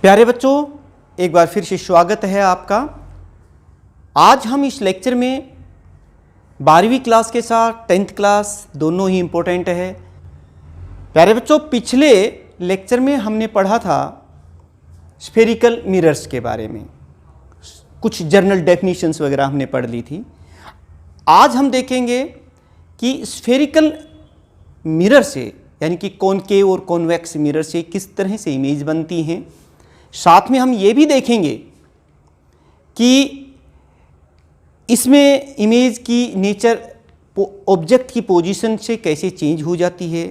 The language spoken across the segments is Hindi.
प्यारे बच्चों, एक बार फिर से स्वागत है आपका। आज हम इस लेक्चर में 12वीं क्लास के साथ 10th क्लास दोनों ही इम्पोर्टेंट है। प्यारे बच्चों, पिछले लेक्चर में हमने पढ़ा था स्फेरिकल मिरर्स के बारे में, कुछ जर्नल डेफिनेशंस वगैरह हमने पढ़ ली थी। आज हम देखेंगे कि स्फेरिकल मिरर से यानी कि कॉनकेव और कॉन्वेक्स मिरर से किस तरह से इमेज बनती हैं। साथ में हम ये भी देखेंगे कि इसमें इमेज की नेचर ऑब्जेक्ट की पोजीशन से कैसे चेंज हो जाती है।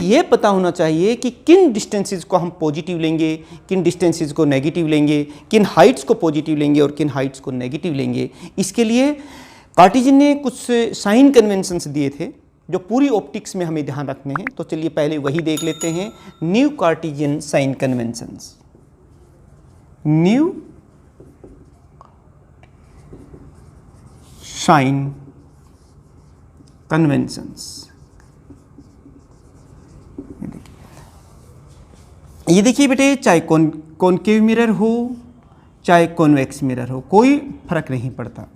ये पता होना चाहिए कि किन डिस्टेंसेस को हम पॉजिटिव लेंगे, किन डिस्टेंसेस को नेगेटिव लेंगे, किन हाइट्स को पॉजिटिव लेंगे और किन हाइट्स को नेगेटिव लेंगे। इसके लिए कार्टेशियन ने कुछ साइन कन्वेंशंस दिए थे जो पूरी ऑप्टिक्स में हमें ध्यान रखने हैं। तो चलिए पहले वही देख लेते हैं, new Cartesian sign conventions. New sign conventions, ये देखिए बेटे, चाहे कॉनकेव मिरर हो चाहे कॉन्वेक्स मिरर हो, कोई फर्क नहीं पड़ता।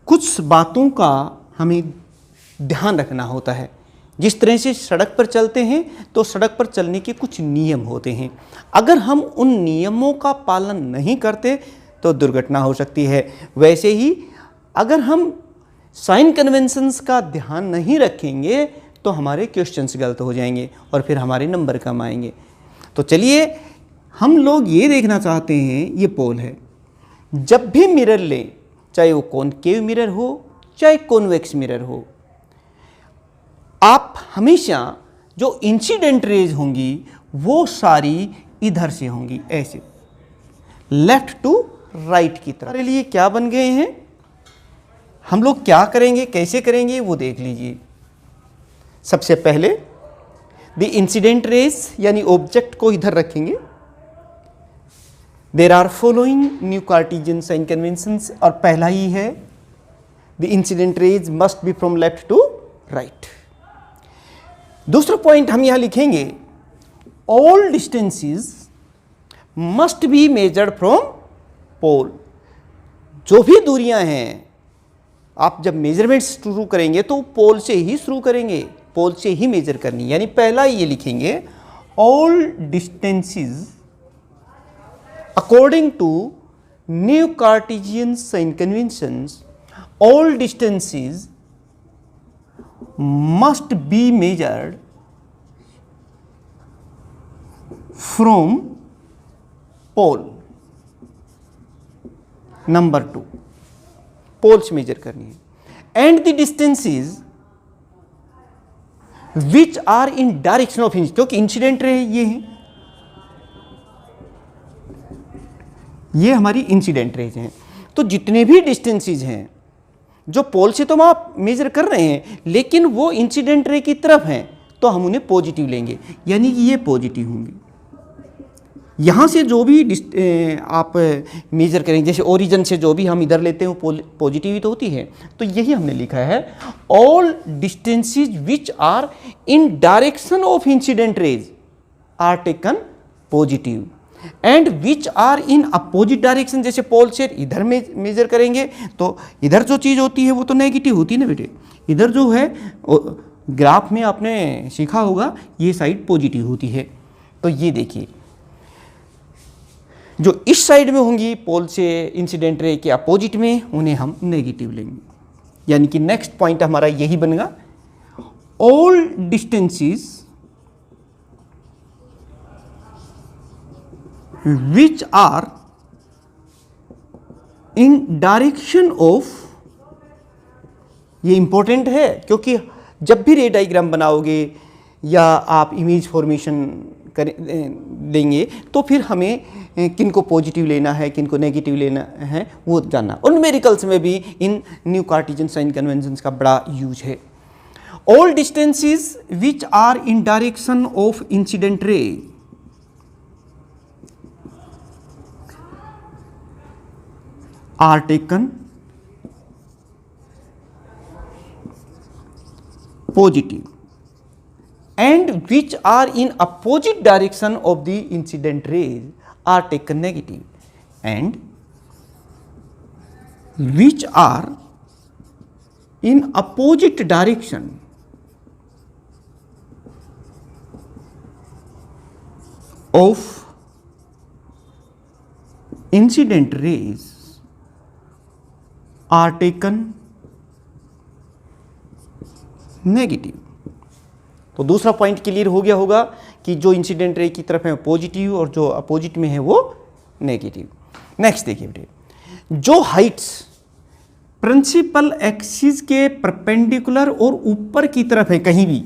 कुछ बातों का हमें ध्यान रखना होता है। जिस तरह से सड़क पर चलते हैं तो सड़क पर चलने के कुछ नियम होते हैं। अगर हम उन नियमों का पालन नहीं करते तो दुर्घटना हो सकती है। वैसे ही अगर हम साइन कन्वेंशंस का ध्यान नहीं रखेंगे तो हमारे क्वेश्चंस गलत हो जाएंगे और फिर हमारे नंबर कम आएंगे। तो चलिए हम लोग ये देखना चाहते हैं, ये पोल है। जब भी मिरर लें, चाहे वो कॉनकेव मिरर हो चाहे कॉन्वेक्स मिरर हो, आप हमेशा जो इंसिडेंट रेज होंगी वो सारी इधर से होंगी, ऐसे लेफ्ट टू राइट की तरफ। हमारे लिए क्या बन गए हैं, हम लोग क्या करेंगे, कैसे करेंगे वो देख लीजिए। सबसे पहले द इंसिडेंट रेज यानी ऑब्जेक्ट को इधर रखेंगे। There are following new Cartesian sign conventions, और पहला ही है the incident rays must be from left to right. दूसरा पॉइंट हम यहां लिखेंगे, all distances must be measured from pole. जो भी दूरियां हैं, आप जब मेजरमेंट शुरू करेंगे तो पोल से ही शुरू करेंगे, पोल से ही मेजर करनी। यानी पहला ये लिखेंगे, all distances according to new Cartesian sign conventions, all distances must be measured from pole। Number 2, pole से मेजर करनी है। And the distances which are in direction of incident, क्योंकि इंसिडेंट रे ये है, ये हमारी इंसिडेंट रेज हैं। तो जितने भी डिस्टेंसेस हैं जो पोल से तो हम आप मेजर कर रहे हैं, लेकिन वो इंसिडेंट रे की तरफ हैं, तो हम उन्हें पॉजिटिव लेंगे, यानी कि ये पॉजिटिव होंगे। यहाँ से जो भी आप मेजर करेंगे, जैसे ओरिजिन से जो भी हम इधर लेते हैं वो पॉजिटिव ही तो होती है। तो यही हमने लिखा है, all distances which are in direction of incident rays are taken positive, and which are in opposite direction. जैसे पोल से इधर में मेजर करेंगे तो इधर जो चीज़ होती है वो तो नेगेटिव होती है ना बेटे, इधर जो है ग्राफ में आपने सीखा होगा ये साइड पॉजिटिव होती है। तो ये देखिए, जो इस साइड में होंगी पोल से इंसिडेंट रे के अपोजिट में, उन्हें हम नेगेटिव लेंगे। यानी कि नेक्स्ट पॉइंट हमारा यही बनेगा, all distances which are in direction of, ये इंपॉर्टेंट है क्योंकि जब भी रे डायग्राम बनाओगे या आप इमेज फॉर्मेशन देंगे तो फिर हमें किन को पॉजिटिव लेना है किन को नेगेटिव लेना है वो जानना। और न्यूमेरिकल्स में भी इन न्यू कार्टेशियन साइन कन्वेंशंस का बड़ा यूज है। All distances which are in direction of incident ray are taken positive and which are in opposite direction of the incident rays are taken negative, and which are in opposite direction of incident rays are taken negative. तो दूसरा पॉइंट क्लियर हो गया होगा कि जो इंसिडेंट रे की तरफ है पॉजिटिव और जो अपोजिट में है वो नेगेटिव। नेक्स्ट देखिए बेटे, जो हाइट्स प्रिंसिपल एक्सिस के परपेंडिकुलर और ऊपर की तरफ है कहीं भी,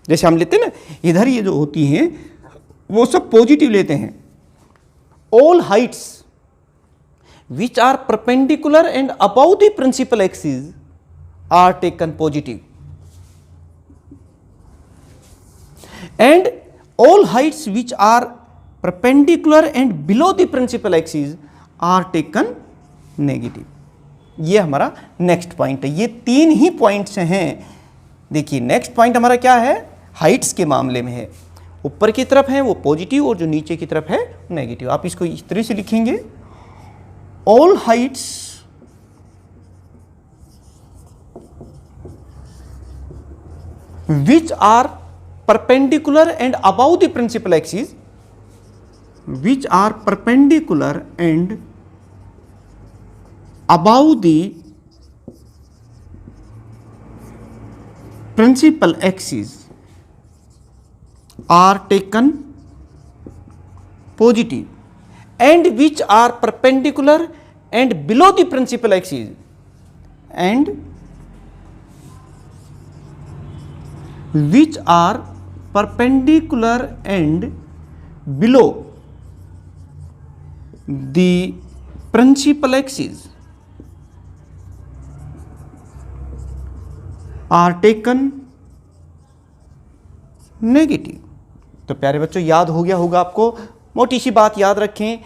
जैसे हम लेते हैं ना इधर ये जो होती हैं वो सब पॉजिटिव लेते हैं। All heights which are perpendicular and above the principal axis are taken positive, and all heights which are perpendicular and below the principal axis are taken negative। ये हमारा नेक्स्ट पॉइंट है। ये तीन ही पॉइंट्स हैं। देखिए नेक्स्ट पॉइंट हमारा क्या है, हाइट्स के मामले में है, ऊपर की तरफ है वो पॉजिटिव और जो नीचे की तरफ है नेगेटिव। आप इसको इस तरह से लिखेंगे, all Heights which are perpendicular and above the principal axis, which are perpendicular and above the principal axis are taken positive, and which are perpendicular and below the principal axis and which are perpendicular and below the principal axis are taken negative। तो प्यारे बच्चों याद हो गया होगा आपको, मोटी सी बात याद रखें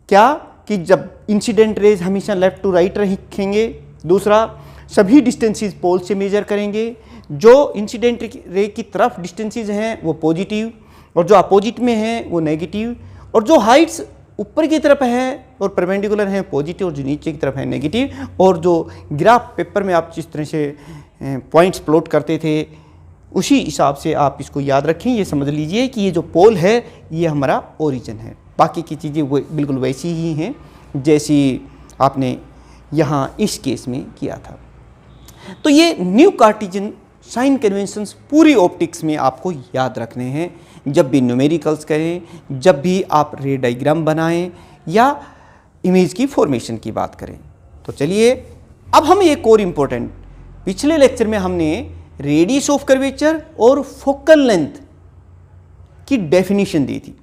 क्या कि जब इंसिडेंट रेज हमेशा लेफ्ट टू राइट रखेंगे, दूसरा सभी डिस्टेंसेस पोल से मेजर करेंगे, जो इंसिडेंट रे की तरफ डिस्टेंसेस हैं वो पॉजिटिव और जो अपोजिट में हैं वो नेगेटिव, और जो हाइट्स ऊपर की तरफ हैं और परपेंडिकुलर हैं पॉजिटिव और जो नीचे की तरफ है नेगेटिव। और जो ग्राफ पेपर में आप जिस तरह से पॉइंट्स प्लॉट करते थे उसी हिसाब से आप इसको याद रखें। ये समझ लीजिए कि ये जो पोल है ये हमारा ओरिजिन है, बाकी की चीज़ें वो बिल्कुल वैसी ही हैं जैसी आपने यहाँ इस केस में किया था। तो ये न्यू कार्टेशियन साइन कन्वेंशंस पूरी ऑप्टिक्स में आपको याद रखने हैं, जब भी न्यूमेरिकल्स करें, जब भी आप रे डायग्राम बनाएं या इमेज की फॉर्मेशन की बात करें। तो चलिए अब हम एक और इम्पोर्टेंट, पिछले लेक्चर में हमने रेडियस ऑफ कर्वेचर और फोकल लेंथ की डेफिनेशन दी थी।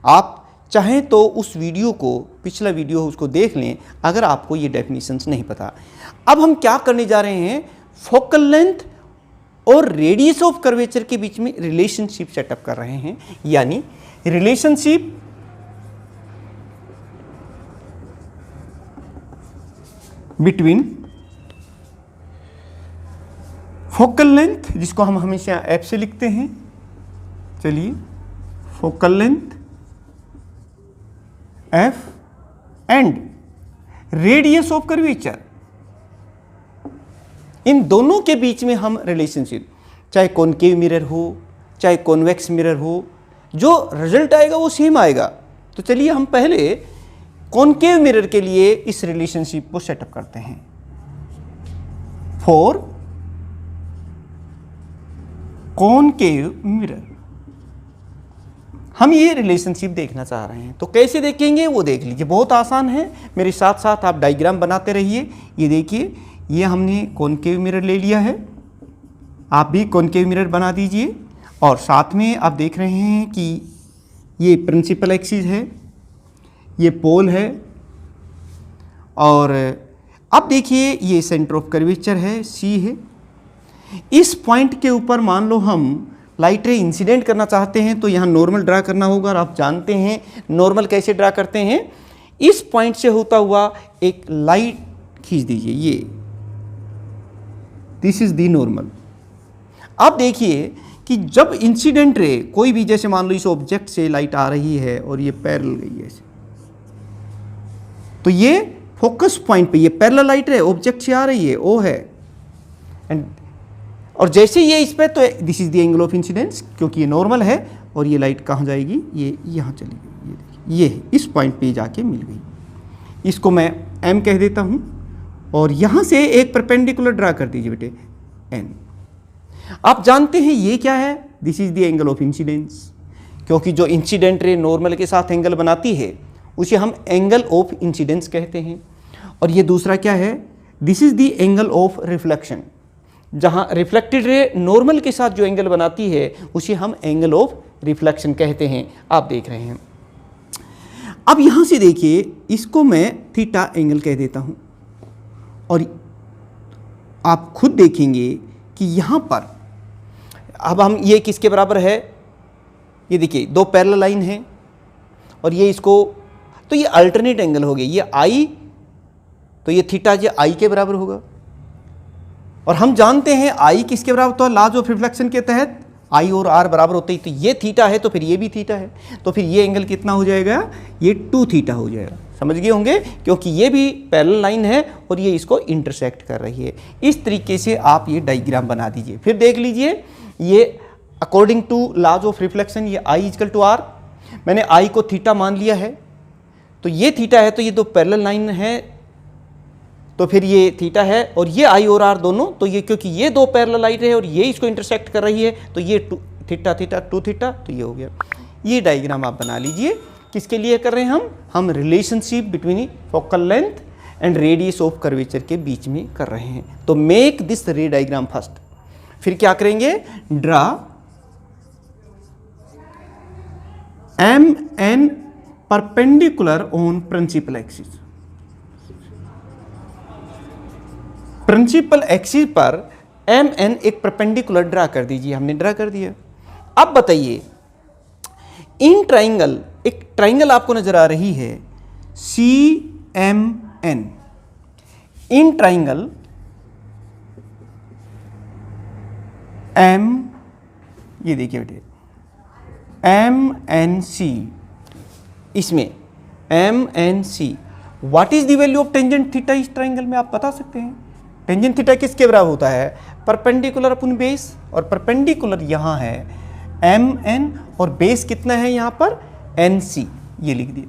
आप चाहें तो उस वीडियो को, पिछला वीडियो उसको देख लें अगर आपको ये डेफिनेशंस नहीं पता। अब हम क्या करने जा रहे हैं, फोकल लेंथ और रेडियस ऑफ कर्वेचर के बीच में रिलेशनशिप सेटअप कर रहे हैं, यानी रिलेशनशिप बिटवीन फोकल लेंथ, जिसको हम हमेशा एफ से लिखते हैं, चलिए focal length F and radius of curvature, इन दोनों के बीच में हम रिलेशनशिप, चाहे कॉनकेव मिरर हो चाहे कॉन्वेक्स मिरर हो, जो रिजल्ट आएगा वो सेम आएगा। तो चलिए हम पहले कॉनकेव मिरर के लिए इस रिलेशनशिप को सेटअप करते हैं। फॉर कॉनकेव मिरर हम ये रिलेशनशिप देखना चाह रहे हैं, तो कैसे देखेंगे वो देख लीजिए, बहुत आसान है, मेरे साथ साथ आप डायग्राम बनाते रहिए। ये देखिए, ये हमने कॉनकेव मिरर ले लिया है, आप भी कॉनकेव मिरर बना दीजिए, और साथ में आप देख रहे हैं कि ये प्रिंसिपल एक्सिस है, ये पोल है, और अब देखिए ये सेंटर ऑफ कर्वेचर है, सी है। इस पॉइंट के ऊपर मान लो हम लाइट रे इंसिडेंट करना चाहते हैं तो यहाँ नॉर्मल ड्रा करना होगा, और आप जानते हैं नॉर्मल कैसे ड्रा करते हैं, इस पॉइंट से होता हुआ एक लाइट खींच दीजिए, ये दिस इज दी नॉर्मल। अब देखिए कि जब इंसिडेंट रे कोई भी, जैसे मान लो इस ऑब्जेक्ट से लाइट आ रही है और ये पैरेलल गई है ऐसे, तो ये फोकस पॉइंट पे ये पैरेलल लाइट है, ऑब्जेक्ट से आ रही है, ओ है, एंड और जैसे ये इस पे, तो this is the angle of incidence, क्योंकि ये नॉर्मल है और ये लाइट कहाँ जाएगी, ये यहाँ चली गई, ये देखिए, ये इस पॉइंट पे जाके मिल गई। इसको मैं m कह देता हूँ और यहाँ से एक परपेंडिकुलर ड्रा कर दीजिए बेटे n। आप जानते हैं ये क्या है, this is the angle of incidence, क्योंकि जो इंसिडेंट रे नॉर्मल के साथ एंगल बनाती है उसे हम एंगल ऑफ इंसिडेंस कहते हैं। और ये दूसरा क्या है, this is the angle of reflection, जहाँ रिफ्लेक्टेड रे नॉर्मल के साथ जो एंगल बनाती है उसे हम एंगल ऑफ रिफ्लेक्शन कहते हैं। आप देख रहे हैं। अब यहाँ से देखिए, इसको मैं थीटा एंगल कह देता हूँ और आप खुद देखेंगे कि यहाँ पर अब हम ये किसके बराबर है, ये देखिए दो पैरेलल लाइन है और ये इसको, तो ये अल्टरनेट एंगल हो गया, ये आई, तो ये थीटा ये आई के बराबर होगा। और हम जानते हैं आई किसके बराबर, तो लॉज ऑफ रिफ्लेक्शन के तहत आई और आर बराबर होते ही, तो ये थीटा है तो फिर ये भी थीटा है, तो फिर ये एंगल कितना हो जाएगा, ये 2 थीटा हो जाएगा। समझ गए होंगे, क्योंकि ये भी पैरेलल लाइन है और ये इसको इंटरसेक्ट कर रही है। इस तरीके से आप ये डायग्राम बना दीजिए। फिर देख लीजिए, ये according to laws of reflection ये आई इक्वल टू आर, मैंने आई को थीटा मान लिया है, तो ये थीटा है, तो ये दो पैरेलल लाइन है, तो फिर ये थीटा है, और ये आई और आर दोनों, तो ये क्योंकि ये दो पैरेलल लाइन है और ये इसको इंटरसेक्ट कर रही है, तो ये थीटा थीटा 2 थीटा, तो ये हो गया। ये डायग्राम आप बना लीजिए। किसके लिए कर रहे हैं हम relationship between focal length and radius of curvature के बीच में कर रहे हैं। तो make this ray diagram first, फिर क्या करेंगे, draw M N perpendicular on principal axis. Principal axis पर एम एन एक परपेंडिकुलर ड्रा कर दीजिए। हमने ड्रा कर दिया। अब बताइए, इन ट्राइंगल, एक ट्राइंगल आपको नजर आ रही है C M N, in triangle M, ये देखिए बेटे एम एन सी, इसमें M N C, what is the value of tangent theta इस ट्राइंगल में, आप बता सकते हैं। टेंजेंट थीटा किसके बराबर होता है, परपेंडिकुलर अपन बेस, और परपेंडिकुलर यहाँ है एम एन और बेस कितना है यहाँ पर एन सी, ये लिख दिया।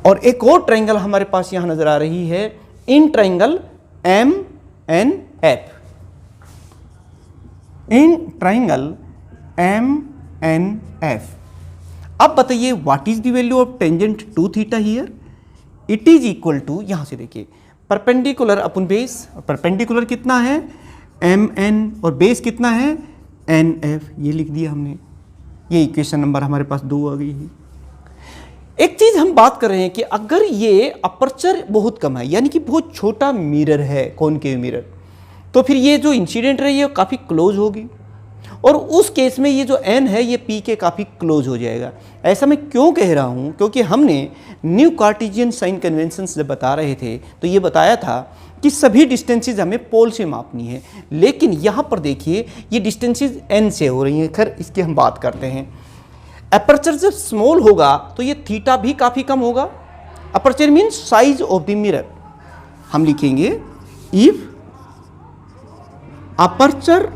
और एक और ट्राइंगल हमारे पास यहाँ नजर आ रही है, in triangle M N F, in triangle M N F. अब बताइए what is the value of tangent two theta here, it is equal to, यहां से देखिए परपेंडिकुलर अपन बेस, परपेंडिकुलर कितना है एम एन और बेस कितना है एन एफ, ये लिख दिया हमने। ये इक्वेशन नंबर हमारे पास 2 आ गई है। एक चीज हम बात कर रहे हैं कि अगर ये अपर्चर बहुत कम है, यानी कि बहुत छोटा मिरर है, कॉनकेव मिरर, तो फिर ये जो इंसिडेंट है ये काफी क्लोज होगी, और उस केस में ये जो n है ये p के काफ़ी क्लोज हो जाएगा। ऐसा मैं क्यों कह रहा हूँ, क्योंकि हमने न्यू कार्टेशियन साइन कन्वेंशंस जब बता रहे थे तो ये बताया था कि सभी डिस्टेंसेज हमें पोल से मापनी है, लेकिन यहाँ पर देखिए ये डिस्टेंसेज n से हो रही हैं। खैर इसकी हम बात करते हैं। अपर्चर जब स्मॉल होगा तो ये थीटा भी काफ़ी कम होगा। Aperture means size of the mirror. हम लिखेंगे if aperture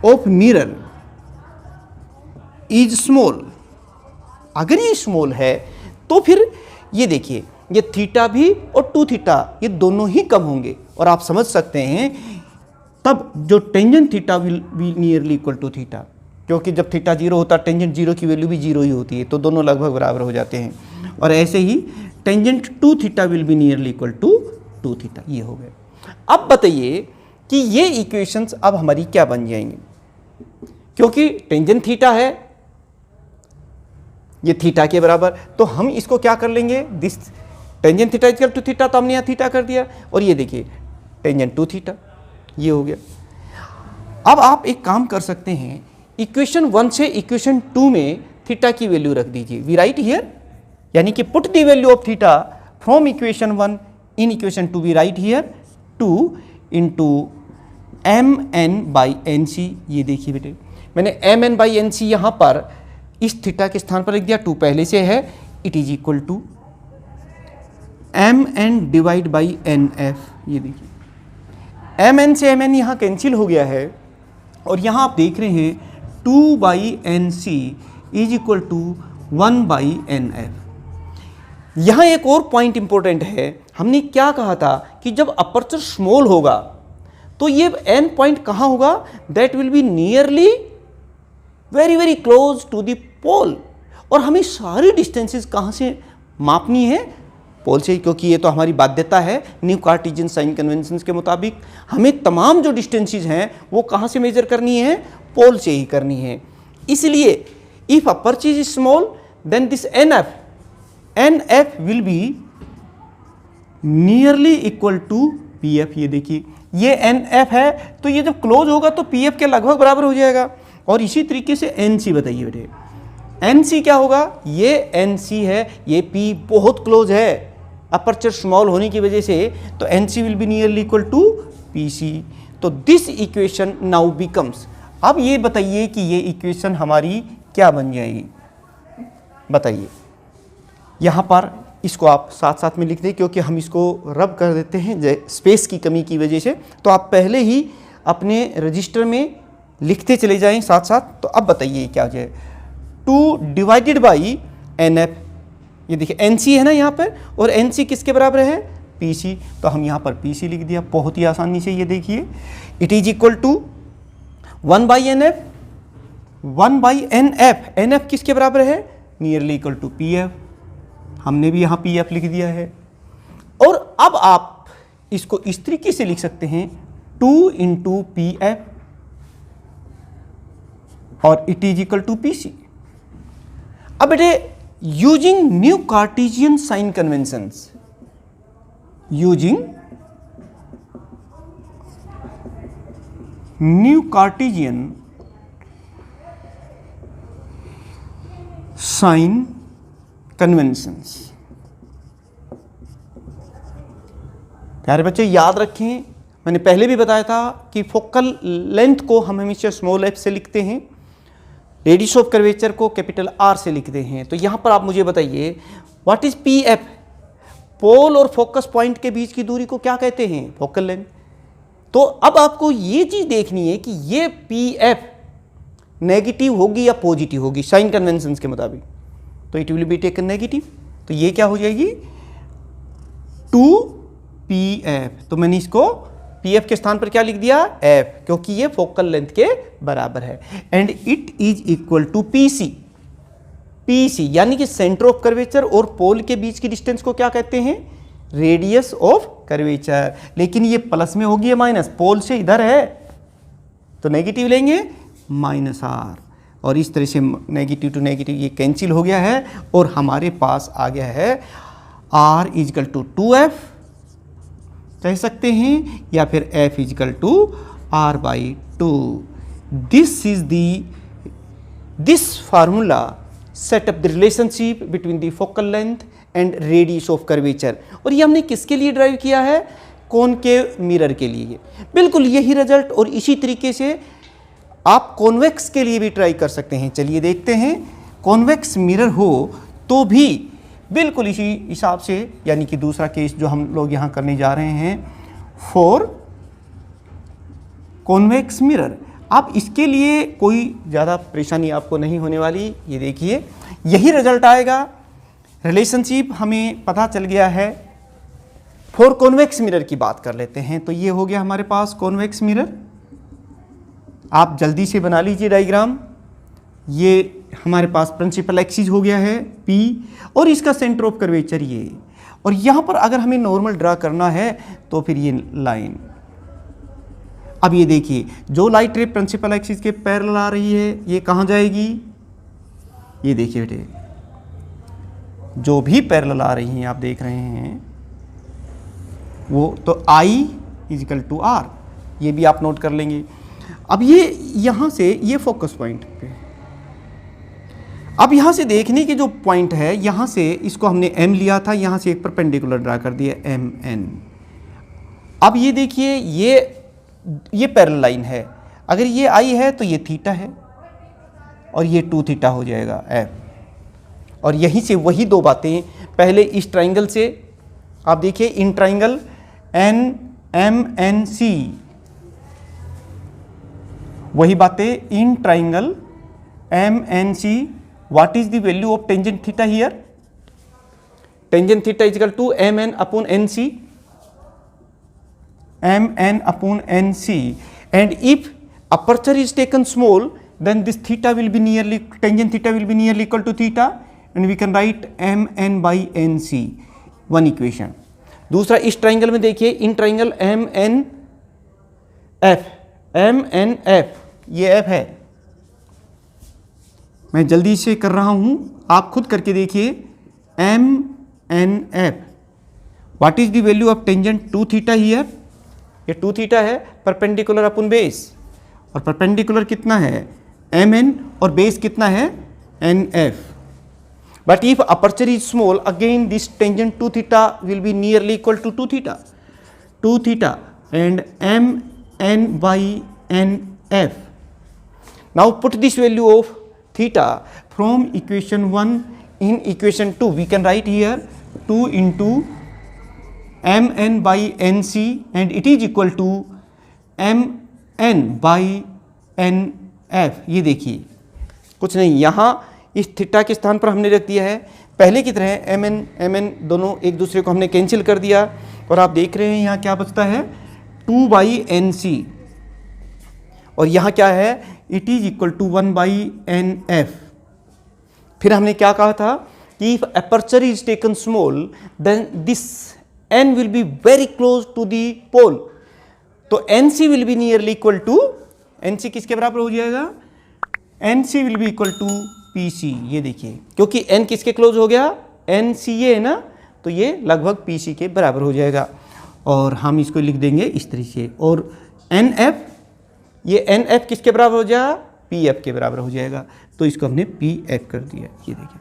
of mirror is small, अगर ये स्मॉल है तो फिर ये देखिए ये थीटा भी और 2 थीटा ये दोनों ही कम होंगे, और आप समझ सकते हैं तब जो tangent theta will be nearly equal to theta, क्योंकि जब थीटा 0 होता है टेंजेंट 0 की वैल्यू भी 0 ही होती है, तो दोनों लगभग बराबर हो जाते हैं। और ऐसे ही tangent 2 theta will be nearly equal to 2 theta, ये हो गए। अब बताइए कि ये इक्वेशंस अब हमारी क्या बन जाएंगी, क्योंकि टेंजेंट थीटा है ये थीटा के बराबर, तो हम इसको क्या कर लेंगे, this tangent theta equal to theta, तो हमने यहाँ थीटा कर दिया, और ये देखिए टेंजेंट 2 थीटा, ये हो गया। अब आप एक काम कर सकते हैं, इक्वेशन 1 से इक्वेशन 2 में थीटा की वैल्यू रख दीजिए। वी राइट हियर, यानी कि put the value of theta from equation 1 in equation 2, we write here 2 into M N by N C, ये देखिए बेटे मैंने M N by N C यहाँ पर इस थीटा के स्थान पर लिख दिया, 2 पहले से है, it is equal to M N divide by N F. ये देखिए एम एन से एम एन यहाँ कैंसिल हो गया है और यहाँ आप देख रहे हैं 2 by N C is equal to 1 by N F. यहाँ एक और पॉइंट इंपॉर्टेंट है, हमने क्या कहा था कि जब अपर्चर स्मॉल होगा तो ये एन पॉइंट कहाँ होगा, that will be nearly very very close to the pole. और हमें सारी डिस्टेंसेस कहाँ से मापनी है, पोल से, क्योंकि ये तो हमारी बाध्यता है न्यू कार्टेशियन साइन कन्वेंशन के मुताबिक हमें तमाम जो डिस्टेंसेस हैं वो कहाँ से मेजर करनी है, पोल से ही करनी है। इसलिए if aperture is small then this N F will be nearly equal to P F. ये देखिए ये एन एफ है तो ये जब क्लोज होगा तो पी एफ के लगभग बराबर हो जाएगा। और इसी तरीके से एन सी बताइए बेटे, एन सी क्या होगा, ये एन सी है, ये पी बहुत क्लोज है अपर्चर स्मॉल होने की वजह से, तो N C will be nearly equal to P C. तो दिस इक्वेशन नाउ बिकम्स, अब ये बताइए कि ये इक्वेशन हमारी क्या बन जाएगी, बताइए। यहाँ पर इसको आप साथ साथ में लिख दें क्योंकि हम इसको रब कर देते हैं स्पेस की कमी की वजह से, तो आप पहले ही अपने रजिस्टर में लिखते चले जाएं साथ साथ। तो अब बताइए क्या हो जाए, 2 डिवाइडेड बाई एन एफ, ये देखिए एन सी है ना यहाँ पर, और एन सी किसके बराबर है, पी सी, तो हम यहाँ पर पी सी लिख दिया बहुत ही आसानी से। ये देखिए it is equal to 1 by N F, 1 by N F किसके बराबर है, nearly equal to P F, हमने भी यहाँ पी एफ लिख दिया है। और अब आप इसको इस तरीके से लिख सकते हैं 2 इंटू पी एफ और it is equal to P C. अब बेटे using new Cartesian sign conventions, using new Cartesian sign conventions, प्यारे बच्चे याद रखें, मैंने पहले भी बताया था कि फोकल लेंथ को हम हमेशा स्मॉल एफ से लिखते हैं, रेडियस ऑफ कर्वेचर को कैपिटल आर से लिखते हैं। तो यहाँ पर आप मुझे बताइए व्हाट इज पी एफ, पोल और फोकस पॉइंट के बीच की दूरी को क्या कहते हैं, फोकल लेंथ। तो अब आपको ये चीज़ देखनी है कि ये पी एफ नेगेटिव होगी या पॉजिटिव होगी साइन कन्वेंशन के मुताबिक, तो it will be taken negative, तो ये क्या हो जाएगी 2 पी एफ। तो मैंने इसको पी एफ के स्थान पर क्या लिख दिया, एफ, क्योंकि ये फोकल लेंथ के बराबर है। And it is equal to P C, P C यानी कि सेंटर ऑफ कर्वेचर और पोल के बीच की डिस्टेंस को क्या कहते हैं, रेडियस ऑफ कर्वेचर। लेकिन ये प्लस में होगी या माइनस, पोल से इधर है तो नेगेटिव लेंगे माइनस आर, और इस तरह से नेगेटिव टू नेगेटिव ये कैंसिल हो गया है और हमारे पास आ गया है आर इजकल टू 2f कह सकते हैं, या फिर f equal to r by 2। This formula set up the relationship between the focal length and radius of curvature. और ये हमने किसके लिए ड्राइव किया है, कॉनकेव मिरर के लिए। बिल्कुल यही रिजल्ट और इसी तरीके से आप कॉन्वेक्स के लिए भी ट्राई कर सकते हैं। चलिए देखते हैं, कॉन्वेक्स मिरर हो तो भी बिल्कुल इसी हिसाब से, यानी कि दूसरा केस जो हम लोग यहाँ करने जा रहे हैं फॉर कॉन्वेक्स मिरर। अब इसके लिए कोई ज़्यादा परेशानी आपको नहीं होने वाली। ये देखिए यही रिजल्ट आएगा, रिलेशनशिप हमें पता चल गया है। फॉर कॉन्वेक्स मिरर की बात कर लेते हैं, तो ये हो गया हमारे पास कॉन्वेक्स मिरर। आप जल्दी से बना लीजिए डायग्राम। ये हमारे पास प्रिंसिपल एक्सिस हो गया है P और इसका सेंटर ऑफ कर्वेचर ये, और यहाँ पर अगर हमें नॉर्मल ड्रा करना है तो फिर ये लाइन। अब ये देखिए जो लाइट रे प्रिंसिपल एक्सिस के पैरेलल आ रही है ये कहाँ जाएगी, ये देखिए बेटे जो भी पैरेलल आ रही हैं आप देख रहे हैं वो, तो I इजिकल टू R, ये भी आप नोट कर लेंगे। अब ये यहाँ से ये फोकस पॉइंट पे, अब यहाँ से देखने के जो पॉइंट है, यहाँ से इसको हमने M लिया था, यहाँ से एक परपेंडिकुलर ड्रा कर दिया MN। अब ये देखिए ये ये पैरेलल लाइन है, अगर ये आई है तो ये थीटा है और ये 2 थीटा हो जाएगा एफ। और यहीं से वही दो बातें पहले इस ट्राइंगल से आप देखिए, in triangle N M N C, वही बातें in triangle M N C, what is the value of tangent theta here? Tangent theta is equal to M N upon N C, mn upon nc, and if aperture is taken small, then this theta will be nearly, tangent theta will be nearly equal to theta, and we can write mn by nc, one equation. दूसरा इस ट्राइंगल में देखिए, इन ट्राइंगल mnf, ये f है, मैं जल्दी से कर रहा हूं, आप खुद करके देखिए, mnf, what is the value of tangent 2 theta here? ये 2 थीटा है, परपेंडिकुलर अपन बेस, और परपेंडिकुलर कितना है mn और बेस कितना है nf. But if aperture is small, again this tangent 2 theta will be nearly equal to 2 theta and mn by nf. Now put this value of theta from equation 1 in equation 2, we can write here 2 into mn by nc and it is equal to mn by nf. ये देखिए कुछ नहीं, यहाँ इस थीटा के स्थान पर हमने रख दिया है पहले की तरह mn दोनों एक दूसरे को हमने कैंसिल कर दिया, और आप देख रहे हैं यहाँ क्या बचता है 2 by nc, और यहाँ क्या है it is equal to 1 by nf. फिर हमने क्या कहा था कि if aperture is taken small, then this n will be very close to the pole, तो nc will be nearly equal to, nc किसके बराबर हो जाएगा, nc will be equal to pc. ये देखिए क्योंकि n किसके क्लोज हो गया, nc ये है ना, तो ये लगभग pc के बराबर हो जाएगा, और हम इसको लिख देंगे इस तरीके से, और nf, ये nf किसके बराबर हो जाएगा, pf के बराबर हो जाएगा, तो इसको हमने pf कर दिया, ये देखिए.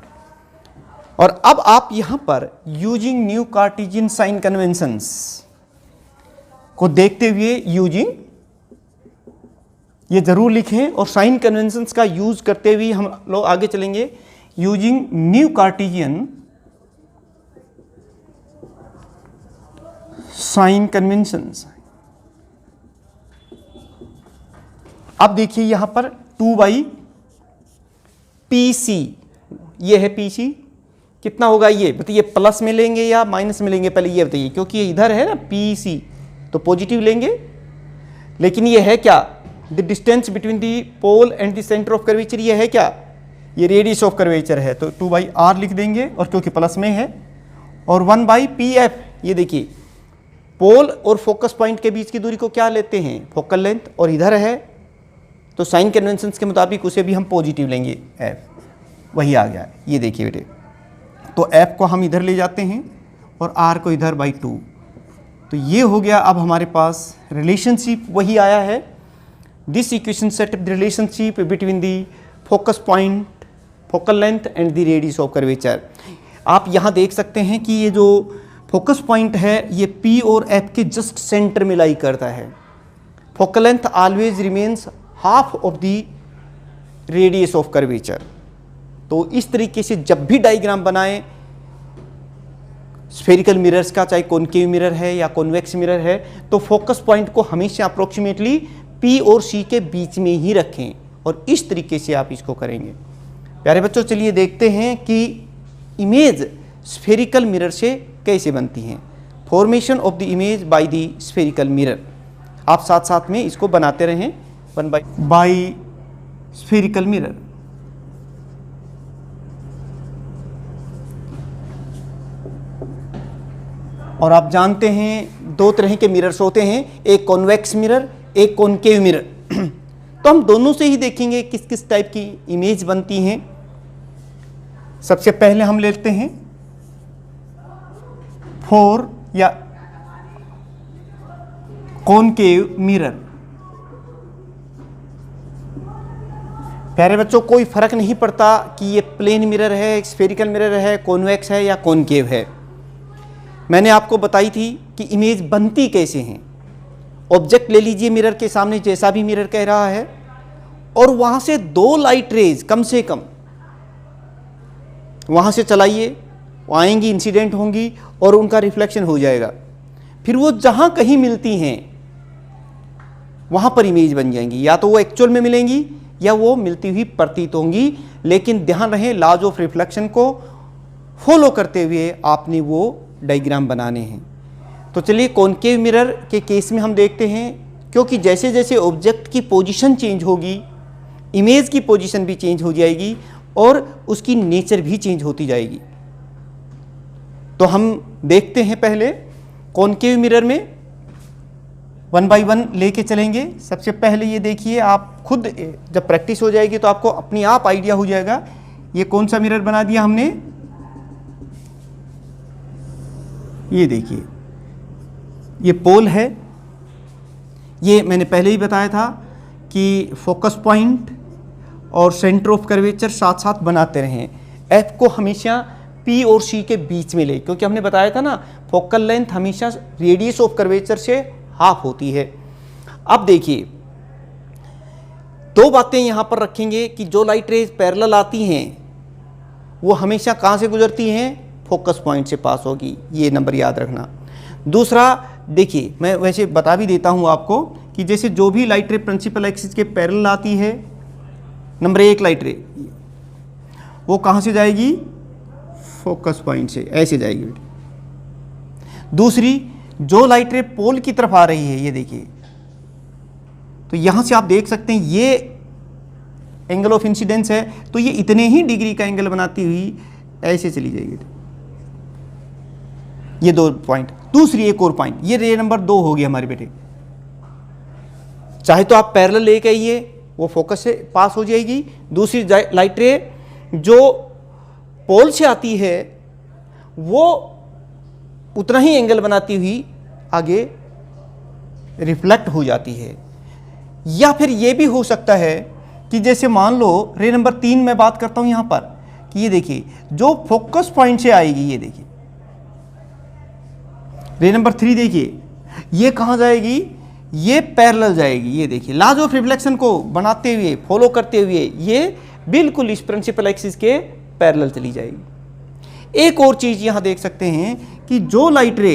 और अब आप यहां पर using new Cartesian sign conventions को देखते हुए यूजिंग, ये जरूर लिखें, और साइन कन्वेंशंस का यूज करते हुए हम लोग आगे चलेंगे. Using new Cartesian sign conventions. अब देखिए यहां पर 2 बाई पीसी, ये है पीसी, कितना होगा ये बताइए, प्लस में लेंगे या माइनस में लेंगे, पहले ये बताइए, क्योंकि ये इधर है ना पीसी, तो पॉजिटिव लेंगे, लेकिन ये है क्या, the distance between the pole and the centre of curvature, ये है क्या, ये रेडियस ऑफ कर्वेचर है, तो 2 बाई आर लिख देंगे, और क्योंकि प्लस में है, और 1 बाई पी एफ. ये देखिए पोल और फोकस पॉइंट के बीच की दूरी को क्या लेते हैं, फोकल लेंथ, और इधर है तो साइन कन्वेंशंस के मुताबिक उसे भी हम पॉजिटिव लेंगे, एफ, वही आ गया. ये देखिए बेटे, तो f को हम इधर ले जाते हैं और r को इधर बाई 2, तो ये हो गया. अब हमारे पास रिलेशनशिप वही आया है, this equation set the relationship between the focus point, focal length and the radius of curvature. आप यहाँ देख सकते हैं कि ये जो फोकस पॉइंट है ये p और f के जस्ट सेंटर में लाई करता है. Focal length always remains half of the radius of curvature. तो इस तरीके से जब भी डायग्राम बनाएं स्फेरिकल मिरर्स का, चाहे कॉनकेव मिरर है या कॉन्वेक्स मिरर है, तो फोकस पॉइंट को हमेशा अप्रोक्सीमेटली P और C के बीच में ही रखें, और इस तरीके से आप इसको करेंगे. प्यारे बच्चों, चलिए देखते हैं कि इमेज स्फेरिकल मिरर से कैसे बनती हैं. Formation of the image by the spherical mirror. आप साथ साथ में इसको बनाते रहें, 1 बाय स्फेरिकल मिरर. और आप जानते हैं 2 तरह के मिरर्स होते हैं, एक कॉन्वेक्स मिरर, एक कॉनकेव मिरर. तो हम दोनों से ही देखेंगे किस किस टाइप की इमेज बनती हैं. सबसे पहले हम लेते हैं फोर या कॉनकेव मिरर. प्यारे बच्चों, कोई फर्क नहीं पड़ता कि ये प्लेन मिरर है, स्फेरिकल मिरर है, कॉन्वेक्स है या कॉनकेव है. मैंने आपको बताई थी कि इमेज बनती कैसे हैं, ऑब्जेक्ट ले लीजिए मिरर के सामने, जैसा भी मिरर कह रहा है, और वहां से 2 लाइट रेज कम से कम वहां से चलाइए, वो आएंगी, इंसिडेंट होंगी और उनका रिफ्लेक्शन हो जाएगा। फिर वो जहां कहीं मिलती हैं वहां पर इमेज बन जाएंगी, या तो वो एक्चुअल में मिलेंगी या वो मिलती हुई प्रतीत होंगी। लेकिन ध्यान रहे, लॉज ऑफ रिफ्लेक्शन को फॉलो करते हुए आपने वो डायग्राम बनाने हैं। तो चलिए कॉनकेव मिरर के केस में हम देखते हैं, क्योंकि जैसे जैसे ऑब्जेक्ट की पोजीशन चेंज होगी, इमेज की पोजीशन भी चेंज हो जाएगी और उसकी नेचर भी चेंज होती जाएगी। तो हम देखते हैं पहले कॉनकेव मिरर में 1 बाय 1 लेके चलेंगे। सबसे पहले ये देखिए, आप खुद जब प्रैक्टिस हो जाएगी तो आपको अपने आप आइडिया हो जाएगा। ये कौन सा मिरर बना दिया हमने, ये देखिए, ये पोल है। ये मैंने पहले ही बताया था कि फोकस पॉइंट और सेंटर ऑफ कर्वेचर साथ साथ बनाते रहें। एफ को हमेशा पी और सी के बीच में ले, क्योंकि हमने बताया था ना, फोकल लेंथ हमेशा रेडियस ऑफ कर्वेचर से हाफ होती है। अब देखिए, 2 बातें यहां पर रखेंगे कि जो लाइट रेज पैरेलल आती हैं वो हमेशा कहां से गुजरती हैं, फोकस पॉइंट से पास होगी, ये नंबर याद रखना। दूसरा देखिए, मैं वैसे बता भी देता हूं आपको कि जैसे जो भी लाइट रे प्रिंसिपल एक्सिस के पैरेलल आती है, नंबर 1 लाइट रे, वो कहां से जाएगी, फोकस पॉइंट से ऐसे जाएगी। दूसरी, जो लाइट रे पोल की तरफ आ रही है, ये देखिए, तो यहां से आप देख सकते हैं ये एंगल ऑफ इंसिडेंस है, तो ये इतने ही डिग्री का एंगल बनाती हुई ऐसे चली जाएगी। ये 2 पॉइंट। दूसरी एक और पॉइंट, ये रे नंबर 2 हो गया हमारे बेटे। चाहे तो आप पैरेलल लेके आइए, वो फोकस से पास हो जाएगी। दूसरी लाइट रे जो पोल से आती है वो उतना ही एंगल बनाती हुई आगे रिफ्लेक्ट हो जाती है। या फिर ये भी हो सकता है कि जैसे मान लो रे नंबर 3 में बात करता हूं यहां पर, कि ये देखिए जो फोकस पॉइंट से आएगी, ये देखिए रे नंबर 3, देखिए ये कहां जाएगी, ये पैरेलल जाएगी। ये देखिए लॉज ऑफ रिफ्लेक्शन को बनाते हुए, फॉलो करते हुए ये बिल्कुल इस प्रिंसिपल एक्सिस के पैरेलल चली जाएगी। एक और चीज यहां देख सकते हैं कि जो लाइट रे,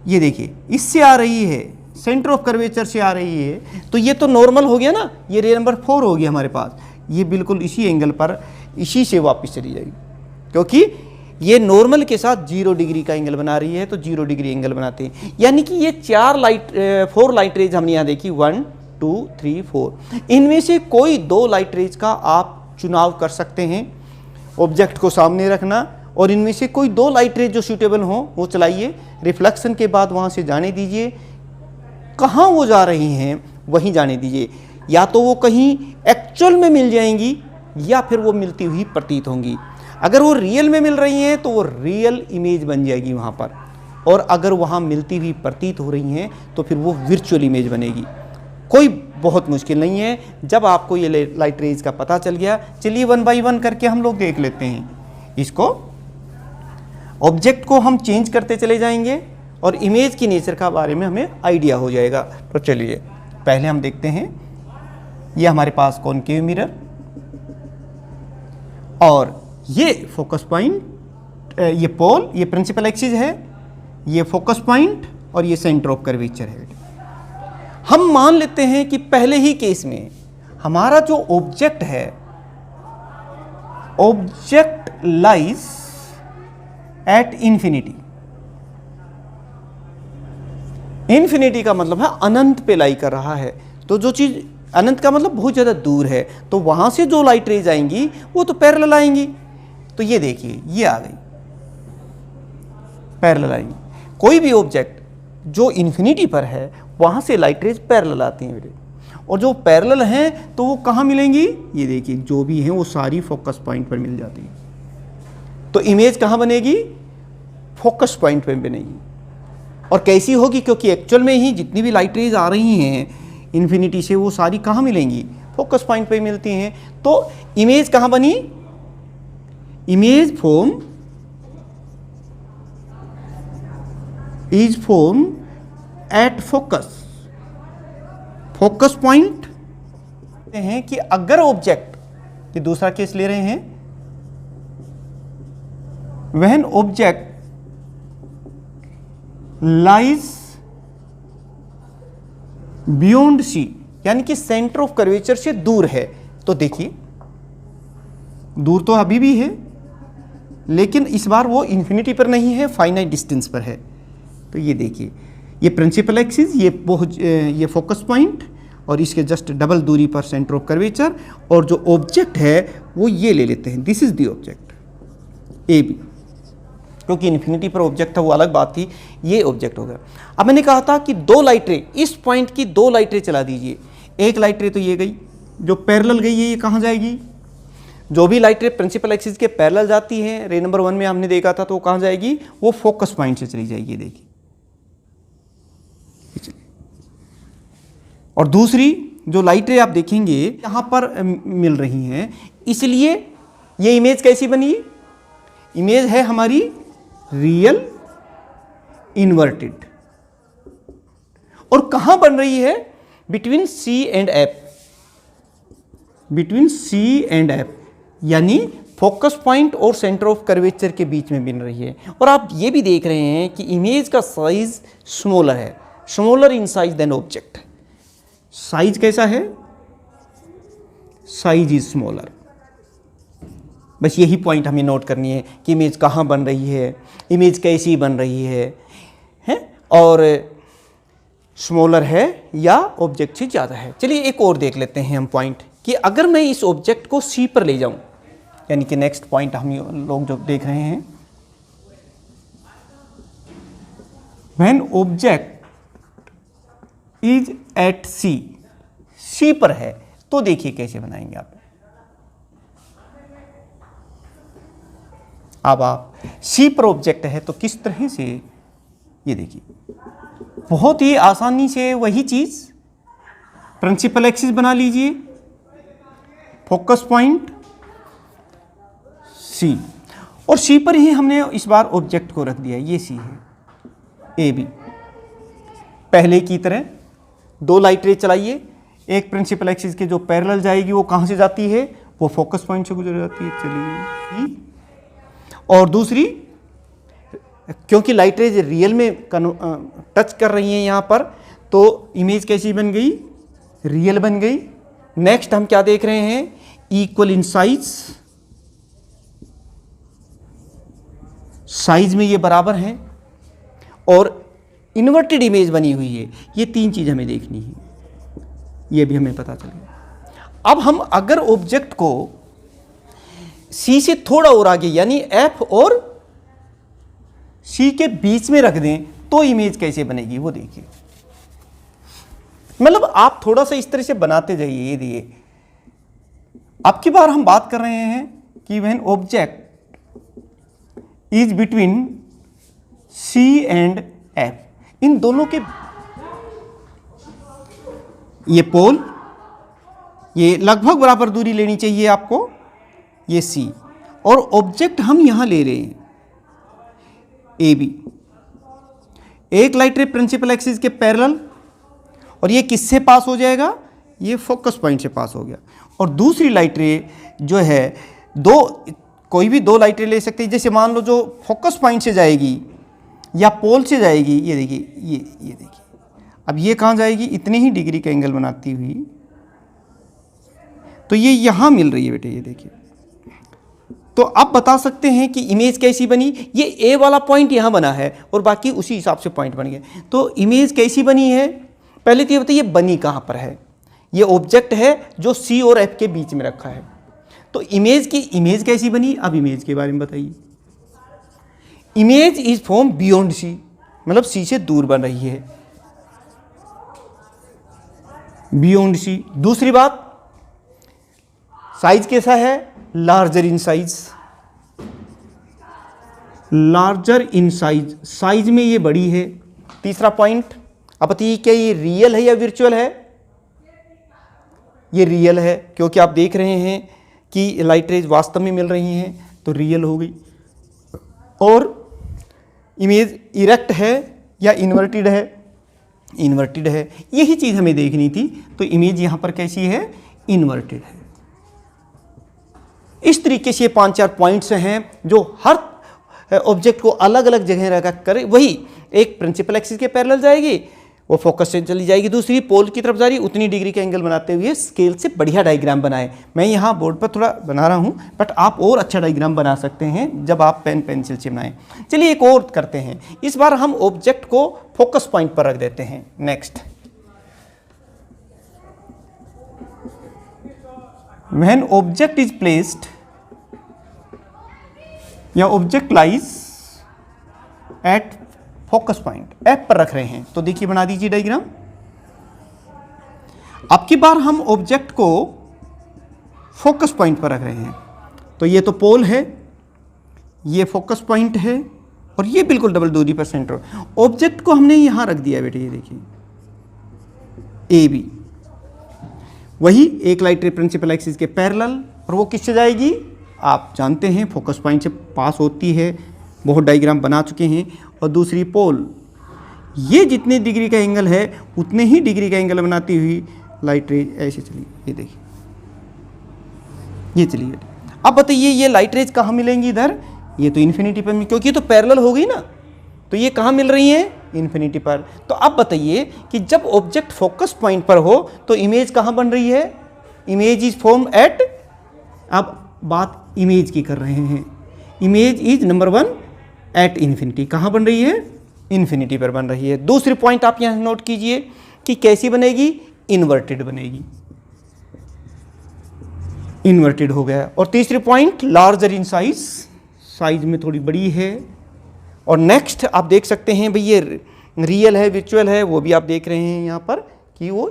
ये देखिए इससे आ रही है, सेंटर ऑफ कर्वेचर से आ रही है, तो ये तो नॉर्मल हो गया ना, ये रे नंबर 4 हो गया हमारे पास। ये बिल्कुल इसी एंगल पर इसी से वापस चली जाएगी, क्योंकि ये नॉर्मल के साथ 0 डिग्री का एंगल बना रही है, तो 0 डिग्री एंगल बनाते हैं। यानी कि ये 4 लाइट रेज हमने यहाँ देखी, 1 2 3 4, इनमें से कोई 2 लाइट रेज का आप चुनाव कर सकते हैं। ऑब्जेक्ट को सामने रखना और इनमें से कोई 2 लाइट रेज जो सूटेबल हो वो चलाइए, रिफ्लेक्शन के बाद वहाँ से जाने दीजिए। कहाँ वो जा रही हैं वहीं जाने दीजिए, या तो वो कहीं एक्चुअल में मिल जाएंगी या फिर वो मिलती हुई प्रतीत होंगी। अगर वो रियल में मिल रही हैं तो वो रियल इमेज बन जाएगी वहाँ पर, और अगर वहाँ मिलती हुई प्रतीत हो रही हैं तो फिर वो वर्चुअल इमेज बनेगी। कोई बहुत मुश्किल नहीं है, जब आपको ये लाइट रेज का पता चल गया। चलिए 1 बाय 1 करके हम लोग देख लेते हैं इसको। ऑब्जेक्ट को हम चेंज करते चले जाएंगे और इमेज की नेचर का बारे में हमें आइडिया हो जाएगा। तो चलिए पहले हम देखते हैं, ये हमारे पास कॉनकेव मिरर और ये फोकस पॉइंट, ये पोल, ये प्रिंसिपल एक्सिस है, ये फोकस पॉइंट और ये सेंटर ऑफ कर्वेचर है। हम मान लेते हैं कि पहले ही केस में हमारा जो ऑब्जेक्ट है, object lies at infinity. Infinity का मतलब है अनंत पे लाई कर रहा है, तो जो चीज अनंत का मतलब बहुत ज़्यादा दूर है, तो वहां से जो लाइट रेज आएंगी वो तो पैरेलल आएंगी। तो ये देखिए ये आ गई, पैरेलल आएंगी। कोई भी ऑब्जेक्ट जो इन्फिनिटी पर है वहां से लाइट रेज पैरेलल आती हैं बेटे, और जो पैरेलल हैं तो वो कहाँ मिलेंगी, ये देखिए जो भी हैं वो सारी फोकस पॉइंट पर मिल जाती हैं। तो इमेज कहाँ बनेगी, फोकस पॉइंट पर बनेगी। और कैसी होगी, क्योंकि एक्चुअल में ही जितनी भी लाइट रेज आ रही हैं इन्फिनिटी से वो सारी कहाँ मिलेंगी, फोकस पॉइंट पे मिलती हैं। तो इमेज कहाँ बनी, image form is form at focus focus point हैं कि अगर ऑब्जेक्ट, ये दूसरा केस ले रहे हैं, when object lies beyond C, यानी कि सेंटर ऑफ कर्वेचर से दूर है। तो देखिए दूर तो अभी भी है, लेकिन इस बार वो इन्फिनिटी पर नहीं है, फाइनाइट डिस्टेंस पर है। तो ये देखिए, ये प्रिंसिपल एक्सिस, ये फोकस पॉइंट, और इसके जस्ट डबल दूरी पर सेंटर ऑफ कर्वेचर, और जो ऑब्जेक्ट है वो ये ले लेते हैं, this is the object A B, क्योंकि इन्फिनिटी पर ऑब्जेक्ट था वो अलग बात थी, ये ऑब्जेक्ट हो गया। अब मैंने कहा था कि दो लाइट रे, इस पॉइंट की दो लाइट रे चला दीजिए। एक लाइट रे तो ये गई, जो पैरेलल गई है ये कहाँ जाएगी? जो भी लाइट रे प्रिंसिपल एक्सिस के पैरेलल जाती है, रे नंबर 1 में हमने देखा था, तो वो कहाँ जाएगी? वो फोकस पॉइंट से चली जाएगी, देखिए। और दूसरी जो लाइट रे आप देखेंगे यहाँ पर मिल रही हैं, इसलिए ये इमेज कैसी बनी? इमेज है हमारी रियल इन्वर्टेड। और कहां बन रही है? Between C and F, between C and F, यानी फोकस पॉइंट और सेंटर ऑफ कर्वेचर के बीच में बन रही है। और आप ये भी देख रहे हैं कि इमेज का साइज स्मॉलर है, smaller in size than object. Size कैसा है? Size is smaller. बस यही पॉइंट हमें नोट करनी है कि इमेज कहाँ बन रही है, इमेज कैसी बन रही है और स्मॉलर है या ऑब्जेक्ट से ज़्यादा है। चलिए एक और देख लेते हैं हम पॉइंट, कि अगर मैं इस ऑब्जेक्ट को सी पर ले जाऊं, यानी कि नेक्स्ट पॉइंट हम लोग जो देख रहे हैं, व्हेन ऑब्जेक्ट इज एट सी, सी पर है, तो देखिए कैसे बनाएंगे आप। अब आप सी पर ऑब्जेक्ट है तो किस तरह से, ये देखिए बहुत ही आसानी से वही चीज, प्रिंसिपल एक्सिस बना लीजिए, फोकस पॉइंट सी, और सी पर ही हमने इस बार ऑब्जेक्ट को रख दिया, ये सी है, ए बी। पहले की तरह दो लाइट रे चलाइए, एक प्रिंसिपल एक्सिस के जो पैरेलल जाएगी वो कहाँ से जाती है? वो फोकस पॉइंट से गुजर जाती है, चलिए। और दूसरी, क्योंकि लाइट रेज रियल में टच कर रही हैं यहाँ पर, तो इमेज कैसी बन गई? रियल बन गई। नेक्स्ट हम क्या देख रहे हैं? इक्वल इन साइज, साइज में ये बराबर हैं, और इन्वर्टेड इमेज बनी हुई है। ये तीन चीज हमें देखनी है, ये भी हमें पता चलेगा। अब हम अगर ऑब्जेक्ट को सी से थोड़ा और आगे, यानी एफ और सी के बीच में रख दें, तो इमेज कैसे बनेगी वो देखिए। मतलब आप थोड़ा सा इस तरह से बनाते जाइए। ये देखिए, अब की बार हम बात कर रहे हैं कि when object is between C and F, इन दोनों के, ये पोल, ये लगभग बराबर दूरी लेनी चाहिए आपको, ये सी, और ऑब्जेक्ट हम यहां ले रहे हैं ए बी। एक लाइट रे प्रिंसिपल एक्सिस के पैरेलल, और ये किससे पास हो जाएगा? ये फोकस पॉइंट से पास हो गया। और दूसरी लाइट रे जो है, कोई भी दो लाइट रे ले सकते हैं, जैसे मान लो जो फोकस पॉइंट से जाएगी या पोल से जाएगी, ये देखिए, ये देखिए, अब ये कहाँ जाएगी? इतने ही डिग्री का एंगल बनाती हुई, तो ये यहां मिल रही है बेटे, ये देखिए। तो अब बता सकते हैं कि इमेज कैसी बनी? ये ए वाला पॉइंट यहां बना है और बाकी उसी हिसाब से पॉइंट बन गए। तो इमेज कैसी बनी है? पहले तो ये बताइए बनी कहां पर है? ये ऑब्जेक्ट है जो सी और एफ के बीच में रखा है, तो इमेज की इमेज कैसी बनी? अब इमेज के बारे में बताइए। Image is from beyond C, मतलब सी से दूर बन रही है, बियॉन्ड सी। दूसरी बात, साइज कैसा है? Larger in size, larger in size, size में ये बड़ी है। तीसरा पॉइंट, अब बताइए क्या ये रियल है या वर्चुअल है? ये रियल है, क्योंकि आप देख रहे हैं कि लाइट रेज वास्तव में मिल रही हैं, तो रियल हो गई। और इमेज इरेक्ट है या इन्वर्टेड है? इन्वर्टेड है। यही चीज़ हमें देखनी थी, तो इमेज यहाँ पर कैसी है, इन्वर्टेड है। इस तरीके से ये 5-4 पॉइंट्स हैं जो हर ऑब्जेक्ट को अलग अलग जगह रखा करे। वही एक प्रिंसिपल एक्सिस के पैरेलल जाएगी, वो फोकस से चली जाएगी, दूसरी पोल की तरफ जा रही, उतनी डिग्री का एंगल बनाते हुए स्केल से बढ़िया डायग्राम बनाए। मैं यहाँ बोर्ड पर थोड़ा बना रहा हूँ, बट आप और अच्छा डायग्राम बना सकते हैं जब आप पेन पेंसिल से बनाएं। चलिए एक और करते हैं, इस बार हम ऑब्जेक्ट को फोकस पॉइंट पर रख देते हैं। Next, when object is placed या object lies at focus point, F पर रख रहे हैं, तो देखिए बना दीजिए डायग्राम। अब की बार हम ऑब्जेक्ट को फोकस पॉइंट पर रख रहे हैं, तो ये तो पोल है, ये फोकस पॉइंट है, और ये बिल्कुल डबल दूरी पर सेंटर। ऑब्जेक्ट को हमने यहां रख दिया बेटे, ये देखिए ए बी, वही एक लाइट रे प्रिंसिपल एक्सिस के पैरेलल, और वो किससे जाएगी आप जानते हैं, फोकस पॉइंट से पास होती है, बहुत डायग्राम बना चुके हैं। और दूसरी पोल, ये जितने डिग्री का एंगल है उतने ही डिग्री का एंगल बनाती हुई लाइट रे ऐसे चली, ये देखिए, ये चलिए। अब बताइए ये लाइट रेज कहाँ मिलेंगी, इधर, ये तो इन्फिनिटी पर, क्योंकि ये तो पैरेलल हो गई ना, तो ये कहाँ मिल रही है, इन्फिनिटी पर। तो अब बताइए कि जब ऑब्जेक्ट फोकस पॉइंट पर हो तो इमेज कहाँ बन रही है, इमेज इज फॉर्म एट, अब बात इमेज की कर रहे हैं, image is number 1 at infinity, कहाँ बन रही है, इन्फिनिटी पर बन रही है। दूसरी पॉइंट आप यहाँ नोट कीजिए कि कैसी बनेगी, इन्वर्टेड बनेगी, इन्वर्टेड हो गया। और तीसरी point larger in size, size में थोड़ी बड़ी है। और नेक्स्ट आप देख सकते हैं भाई, ये रियल है विर्चुअल है, वो भी आप देख रहे हैं यहाँ पर कि वो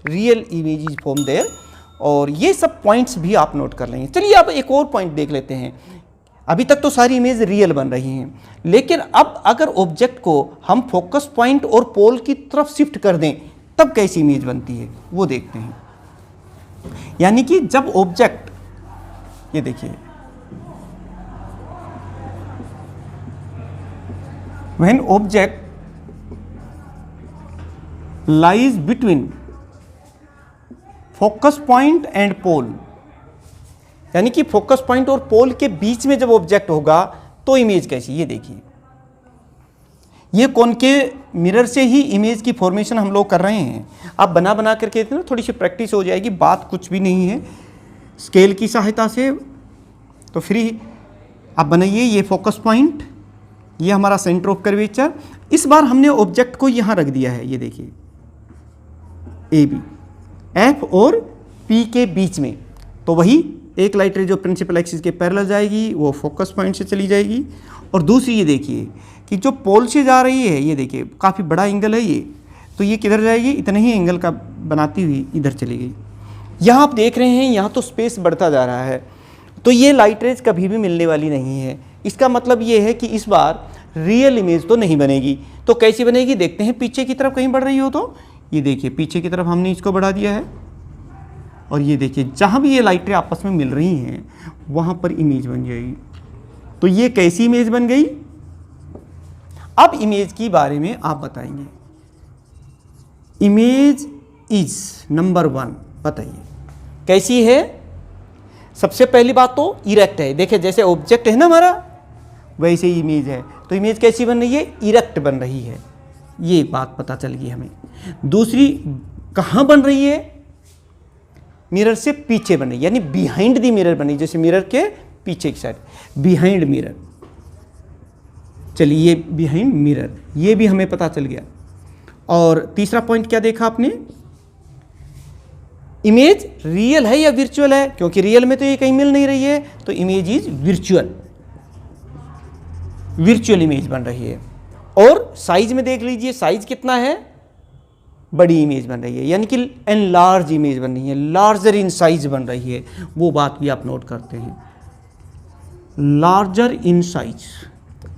real image is form there, और ये सब पॉइंट्स भी आप नोट कर लेंगे। चलिए अब एक और पॉइंट देख लेते हैं। अभी तक तो सारी इमेज रियल बन रही हैं, लेकिन अब अगर ऑब्जेक्ट को हम फोकस पॉइंट और पोल की तरफ शिफ्ट कर दें तब कैसी इमेज बनती है वो देखते हैं। यानी कि जब ऑब्जेक्ट, ये देखिए, when object lies between focus point and pole, यानी कि फोकस पॉइंट और पोल के बीच में जब ऑब्जेक्ट होगा तो इमेज कैसी, ये देखिए, ये कॉनकेव मिरर से ही इमेज की फॉर्मेशन हम लोग कर रहे हैं। आप बना बना करके ना थोड़ी सी प्रैक्टिस हो जाएगी, बात कुछ भी नहीं है, स्केल की सहायता से तो फ्री आप बनाइए। ये फोकस पॉइंट, ये हमारा सेंटर ऑफ कर्वेचर। इस बार हमने ऑब्जेक्ट को यहाँ रख दिया है, ये देखिए ए बी, एफ और पी के बीच में, तो वही एक लाइट रे जो प्रिंसिपल एक्सिस के पैरेलल जाएगी वो फोकस पॉइंट से चली जाएगी, और दूसरी ये देखिए कि जो पोल से जा रही है, ये देखिए काफ़ी बड़ा एंगल है ये, तो ये किधर जाएगी, इतने ही एंगल का बनाती हुई इधर चली गई। यहाँ आप देख रहे हैं यहाँ तो स्पेस बढ़ता जा रहा है, तो ये लाइट रेज कभी भी मिलने वाली नहीं है। इसका मतलब ये है कि इस बार रियल इमेज तो नहीं बनेगी। तो कैसी बनेगी देखते हैं, पीछे की तरफ कहीं बढ़ रही हो तो ये देखिए पीछे की तरफ हमने इसको बढ़ा दिया है, और ये देखिए जहाँ भी ये लाइटें आपस में मिल रही हैं वहाँ पर इमेज बन जाएगी। तो ये कैसी इमेज बन गई। अब इमेज के बारे में आप बताएंगे। इमेज इज नंबर 1, बताइए कैसी है। सबसे पहली बात तो इरेक्ट है। देखिए जैसे ऑब्जेक्ट है ना हमारा, वैसे ही इमेज है। तो इमेज कैसी बन रही है, इरेक्ट बन रही है, ये बात पता चल गई हमें। दूसरी कहाँ बन रही है, मिरर से पीछे बन रही है, यानी बिहाइंड दी मिरर बन रही है, जैसे मिरर के पीछे की साइड, बिहाइंड मिरर। चलिए बिहाइंड मिरर, ये भी हमें पता चल गया। और तीसरा पॉइंट क्या देखा आपने, इमेज रियल है या विर्चुअल है, क्योंकि रियल में तो ये कहीं मिल नहीं रही है, तो इमेज इज विर्चुअल, विर्चुअल इमेज बन रही है। और साइज में देख लीजिए, साइज कितना है, बड़ी इमेज बन रही है, यानी कि एनलार्ज इमेज बन रही है, लार्जर इन साइज बन रही है। वो बात भी आप नोट करते हैं, लार्जर इन साइज,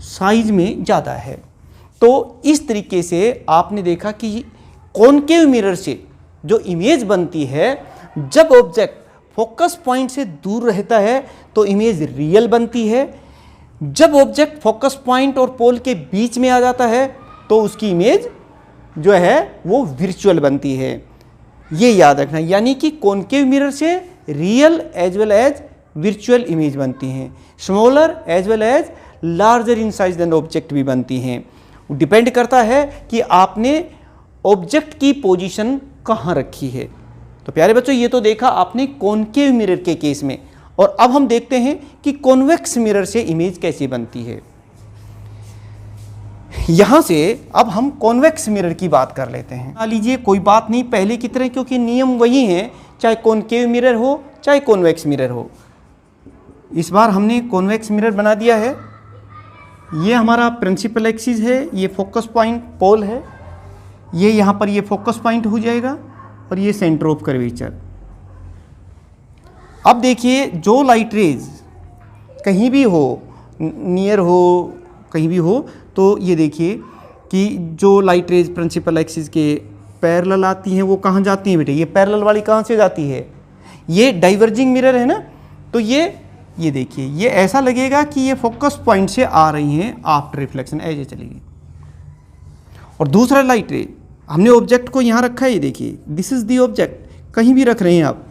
साइज में ज़्यादा है। तो इस तरीके से आपने देखा कि कॉनकेव मिरर से जो इमेज बनती है, जब ऑब्जेक्ट फोकस पॉइंट से दूर रहता है तो इमेज रियल बनती है। जब ऑब्जेक्ट फोकस पॉइंट और पोल के बीच में आ जाता है तो उसकी इमेज जो है वो वर्चुअल बनती है, ये याद रखना। यानी कि कॉनकेव मिरर से real as well as virtual image बनती हैं, smaller as well as larger in size than object भी बनती हैं। डिपेंड करता है कि आपने ऑब्जेक्ट की पोजीशन कहाँ रखी है। तो प्यारे बच्चों, ये तो देखा आपने कॉनकेव मिरर के केस में, और अब हम देखते हैं कि कॉन्वेक्स मिरर से इमेज कैसे बनती है। यहां से अब हम कॉन्वेक्स मिरर की बात कर लेते हैं। मान लीजिए कोई बात नहीं, पहले की तरह, क्योंकि नियम वही है, चाहे कॉनकेव मिरर हो चाहे कॉन्वेक्स मिरर हो। इस बार हमने कॉन्वेक्स मिरर बना दिया है। ये हमारा प्रिंसिपल एक्सिस है, ये फोकस पॉइंट पोल है, ये यहाँ पर ये फोकस पॉइंट हो जाएगा, और ये सेंटर ऑफ कर्वेचर। अब देखिए, जो लाइट रेज कहीं भी हो, नियर हो, कहीं भी हो, तो ये देखिए कि जो लाइट रेज प्रिंसिपल एक्सिस के पैरेलल आती हैं, वो कहाँ जाती हैं बेटे? ये पैरेलल वाली कहाँ से जाती है? ये डाइवर्जिंग मिरर है ना, तो ये देखिए, ये ऐसा लगेगा कि ये फोकस पॉइंट से आ रही हैं, आफ्टर रिफ्लेक्शन ऐसे चलेगी। और दूसरा लाइट रेज, हमने ऑब्जेक्ट को यहाँ रखा है, ये देखिए, दिस इज दी ऑब्जेक्ट, कहीं भी रख रहे हैं आप।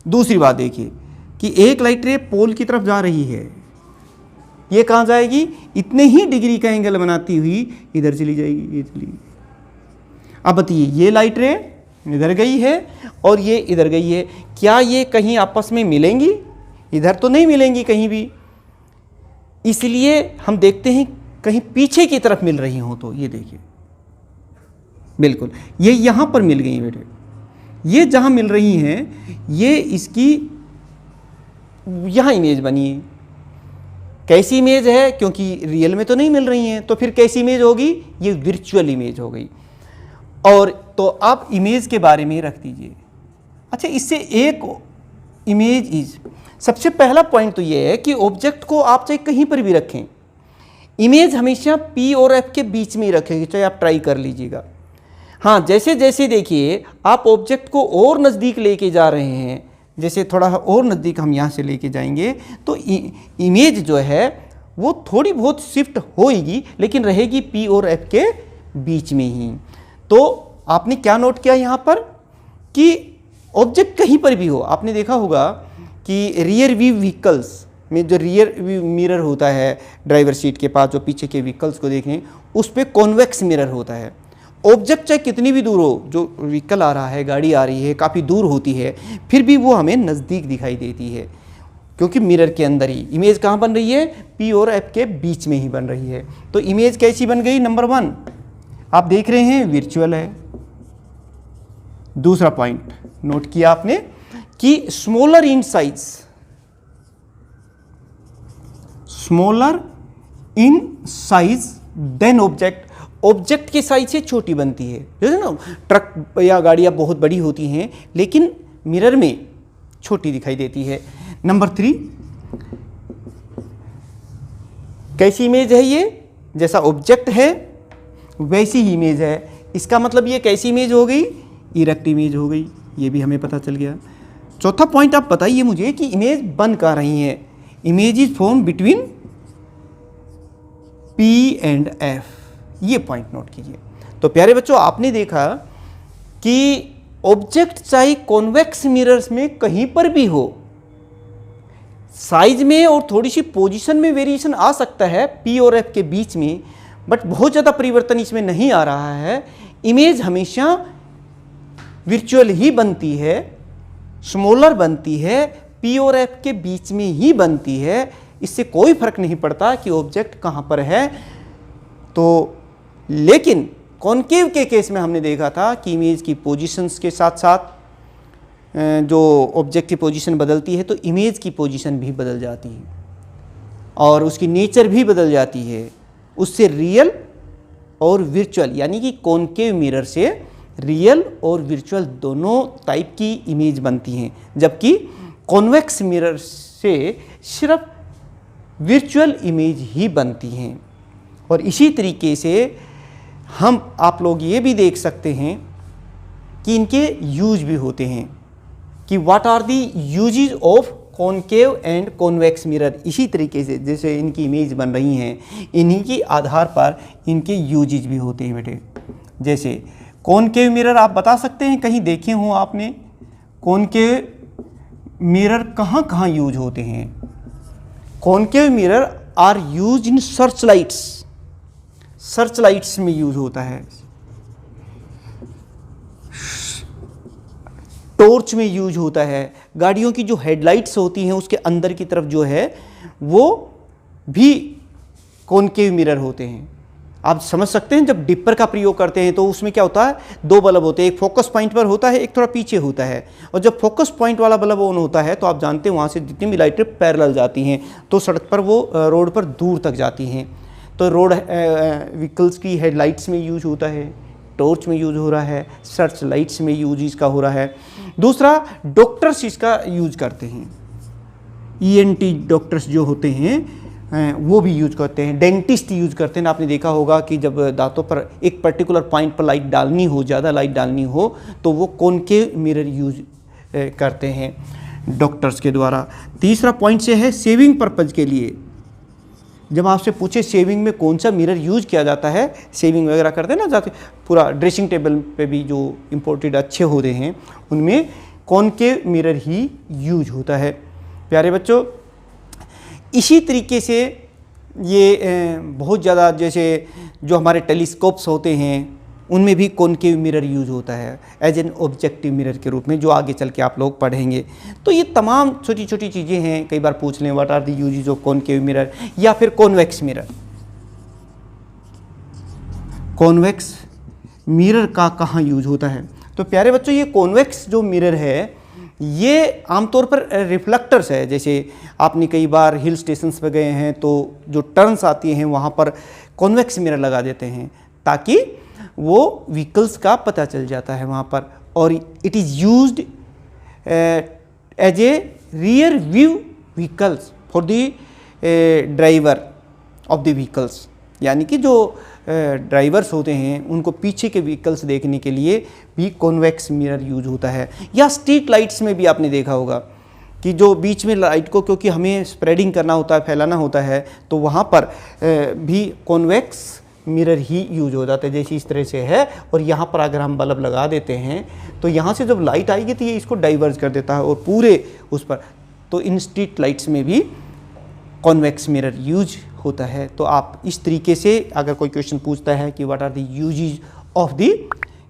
दूसरी बात देखिए कि एक लाइट रे पोल की तरफ जा रही है, ये कहाँ जाएगी? इतने ही डिग्री का एंगल बनाती हुई इधर चली जाएगी, ये चली। अब बताइए, ये लाइट रे इधर गई है और ये इधर गई है, क्या ये कहीं आपस में मिलेंगी? इधर तो नहीं मिलेंगी कहीं भी। इसलिए हम देखते हैं कहीं पीछे की तरफ मिल रही हो, तो ये देखिए, बिल्कुल ये यहाँ पर मिल गई बेटे। ये जहाँ मिल रही हैं, ये इसकी यहाँ इमेज बनी है। कैसी इमेज है? क्योंकि रियल में तो नहीं मिल रही हैं, तो फिर कैसी इमेज होगी? ये वर्चुअल इमेज हो गई। और तो आप इमेज के बारे में रख दीजिए। अच्छा, इससे एक इमेज इज, सबसे पहला पॉइंट तो ये है कि ऑब्जेक्ट को आप चाहे कहीं पर भी रखें, इमेज हमेशा P और F के बीच में ही रखेगी, चाहे आप ट्राई कर लीजिएगा। हाँ, जैसे जैसे देखिए आप ऑब्जेक्ट को और नज़दीक लेके जा रहे हैं, जैसे थोड़ा और नज़दीक हम यहाँ से लेके जाएंगे, तो इमेज जो है वो थोड़ी बहुत शिफ्ट होएगी, लेकिन रहेगी P और F के बीच में ही। तो आपने क्या नोट किया यहाँ पर कि ऑब्जेक्ट कहीं पर भी हो, आपने देखा होगा कि रियर व्यू व्हीकल्स में जो रियर व्यू मिरर होता है ड्राइवर सीट के पास, जो पीछे के व्हीकल्स को देखें, उस पर कॉन्वेक्स मिरर होता है। ऑब्जेक्ट चाहे कितनी भी दूर हो, जो व्हीकल आ रहा है, गाड़ी आ रही है, काफ़ी दूर होती है, फिर भी वो हमें नज़दीक दिखाई देती है, क्योंकि मिरर के अंदर ही इमेज कहाँ बन रही है? P और F के बीच में ही बन रही है। तो इमेज कैसी बन गई? नंबर 1 आप देख रहे हैं, वर्चुअल है। दूसरा पॉइंट नोट किया आपने कि smaller in size, smaller in size than object, object के साइज से छोटी बनती है। जैसे ना ट्रक या गाड़ियाँ बहुत बड़ी होती हैं, लेकिन मिरर में छोटी दिखाई देती है। नंबर 3, कैसी इमेज है ये? जैसा ऑब्जेक्ट है वैसी ही इमेज है। इसका मतलब ये कैसी इमेज हो गई? इरेक्ट इमेज हो गई, ये भी हमें पता चल गया। चौथा पॉइंट आप बताइए मुझे कि इमेज बन कहाँ रही है? Image is form between P and F, ये पॉइंट नोट कीजिए। तो प्यारे बच्चों, आपने देखा कि ऑब्जेक्ट चाहे कॉन्वेक्स मिरर्स में कहीं पर भी हो, साइज में और थोड़ी सी पोजीशन में वेरिएशन आ सकता है P और F के बीच में, बट बहुत ज़्यादा परिवर्तन इसमें नहीं आ रहा है। इमेज हमेशा वर्चुअल ही बनती है, स्मॉलर बनती है, P और F के बीच में ही बनती है। इससे कोई फर्क नहीं पड़ता कि ऑब्जेक्ट कहाँ पर है। तो लेकिन कॉनकेव के केस में हमने देखा था कि इमेज की पोजीशंस के साथ साथ जो ऑब्जेक्ट की पोजीशन बदलती है, तो इमेज की पोजीशन भी बदल जाती है और उसकी नेचर भी बदल जाती है। उससे रियल और वर्चुअल, यानी कि कॉनकेव मिरर से रियल और वर्चुअल दोनों टाइप की इमेज बनती हैं, जबकि कॉन्वेक्स मिरर से सिर्फ वर्चुअल इमेज ही बनती हैं। और इसी तरीके से आप लोग ये भी देख सकते हैं कि इनके यूज भी होते हैं कि what are the uses of concave and convex mirror. इसी तरीके से जैसे इनकी इमेज बन रही हैं, इन्हीं के आधार पर इनके यूजेस भी होते हैं बेटे। जैसे कॉनकेव मिरर आप बता सकते हैं, कहीं देखे हो आपने कॉनकेव मिरर कहाँ कहाँ यूज होते हैं? Concave mirror are use in search lights में यूज होता है, टॉर्च में यूज होता है, गाड़ियों की जो हेडलाइट्स होती हैं उसके अंदर की तरफ जो है वो भी कॉनकेव मिरर होते हैं। आप समझ सकते हैं जब डिपर का प्रयोग करते हैं तो उसमें क्या होता है, दो बल्ब होते हैं, एक फोकस पॉइंट पर होता है, एक थोड़ा पीछे होता है। और जब फोकस पॉइंट वाला बल्ब ऑन होता है तो आप जानते हैं वहाँ से जितनी भी लाइटें पैरेलल जाती हैं तो सड़क पर वो रोड पर दूर तक जाती हैं। तो रोड व्हीकल्स की हेडलाइट्स में यूज होता है, टॉर्च में यूज हो रहा है, सर्च लाइट्स में यूज इसका हो रहा है। दूसरा, डॉक्टर्स इसका यूज करते हैं, ENT डॉक्टर्स जो होते हैं वो भी यूज करते हैं, डेंटिस्ट यूज करते हैं। आपने देखा होगा कि जब दांतों पर एक पर्टिकुलर पॉइंट पर लाइट डालनी हो, ज़्यादा लाइट डालनी हो तो वो कॉनकेव मिरर यूज करते हैं डॉक्टर्स के द्वारा। तीसरा पॉइंट से है शेविंग पर्पज़ के लिए। जब आपसे पूछे शेविंग में कौन सा मिरर यूज किया जाता है, शेविंग वगैरह करते हैं ना, जाते पूरा ड्रेसिंग टेबल पे भी जो इम्पोर्टेड अच्छे होते हैं उनमें कॉनकेव मिरर ही यूज होता है। प्यारे बच्चों, इसी तरीके से ये बहुत ज़्यादा, जैसे जो हमारे टेलीस्कोप्स होते हैं उनमें भी कॉनकेव मिरर यूज होता है एज एन ऑब्जेक्टिव मिरर के रूप में, जो आगे चल के आप लोग पढ़ेंगे। तो ये तमाम छोटी छोटी चीज़ें हैं। कई बार पूछ लें what are the uses of concave mirror या फिर कॉन्वेक्स मिरर। कॉन्वेक्स मिरर का कहाँ यूज होता है? तो प्यारे बच्चों, ये कॉन्वेक्स जो मिरर है ये आमतौर पर रिफ्लेक्टर्स है। जैसे आपने कई बार हिल स्टेशंस पे गए हैं तो जो टर्न्स आती हैं वहाँ पर कॉन्वेक्स मिरर लगा देते हैं ताकि वो व्हीकल्स का पता चल जाता है वहाँ पर। और it is used as a rear view vehicles for the driver of the vehicles, यानी कि जो ड्राइवर्स होते हैं उनको पीछे के व्हीकल्स देखने के लिए भी कॉन्वेक्स मिरर यूज होता है। या स्ट्रीट लाइट्स में भी आपने देखा होगा कि जो बीच में लाइट को, क्योंकि हमें स्प्रेडिंग करना होता है, फैलाना होता है, तो वहाँ पर भी कॉन्वेक्स मिरर ही यूज हो जाता है, जैसे इस तरह से है। और यहाँ पर अगर हम बल्ब लगा देते हैं तो यहाँ से जब लाइट आएगी तो ये इसको डाइवर्ज कर देता है और पूरे उस पर। तो इन स्ट्रीट लाइट्स में भी कॉन्वेक्स मिरर यूज होता है। तो आप इस तरीके से अगर कोई क्वेश्चन पूछता है कि what are the uses of the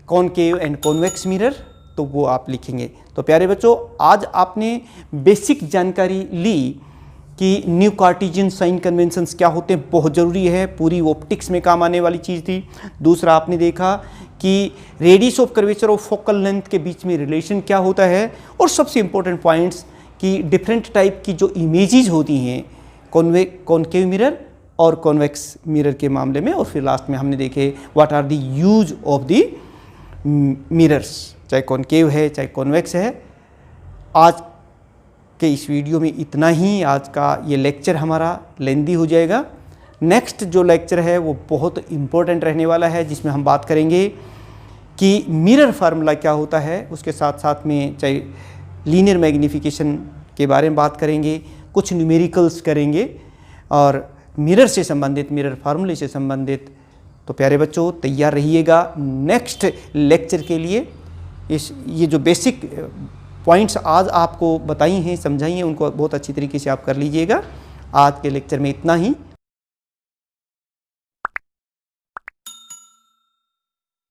concave and convex mirror, तो वो आप लिखेंगे। तो प्यारे बच्चों, आज आपने बेसिक जानकारी ली कि न्यू कार्टेशियन साइन कन्वेंशंस क्या होते हैं, बहुत ज़रूरी है, पूरी ऑप्टिक्स में काम आने वाली चीज़ थी। दूसरा, आपने देखा कि रेडियस ऑफ कर्वेचर और फोकल लेंथ के बीच में रिलेशन क्या होता है। और सबसे इंपॉर्टेंट पॉइंट्स कि डिफरेंट टाइप की जो इमेजेस होती हैं कॉनकेव मिरर और कॉन्वेक्स मिरर के मामले में। और फिर लास्ट में हमने देखे what are the use of the mirrors, चाहे कॉनकेव है चाहे कॉन्वेक्स है। आज के इस वीडियो में इतना ही। आज का ये लेक्चर हमारा लेंदी हो जाएगा। नेक्स्ट जो लेक्चर है वो बहुत इम्पोर्टेंट रहने वाला है, जिसमें हम बात करेंगे कि मिरर फार्मूला क्या होता है, उसके साथ साथ में चाहे लीनियर मैग्नीफिकेशन के बारे में बात करेंगे, कुछ न्यूमेरिकल्स करेंगे और मिरर से संबंधित, मिरर फार्मूले से संबंधित। तो प्यारे बच्चों, तैयार रहिएगा नेक्स्ट लेक्चर के लिए। ये जो बेसिक पॉइंट्स आज आपको बताई हैं, समझाई हैं, उनको बहुत अच्छी तरीके से आप कर लीजिएगा। आज के लेक्चर में इतना ही।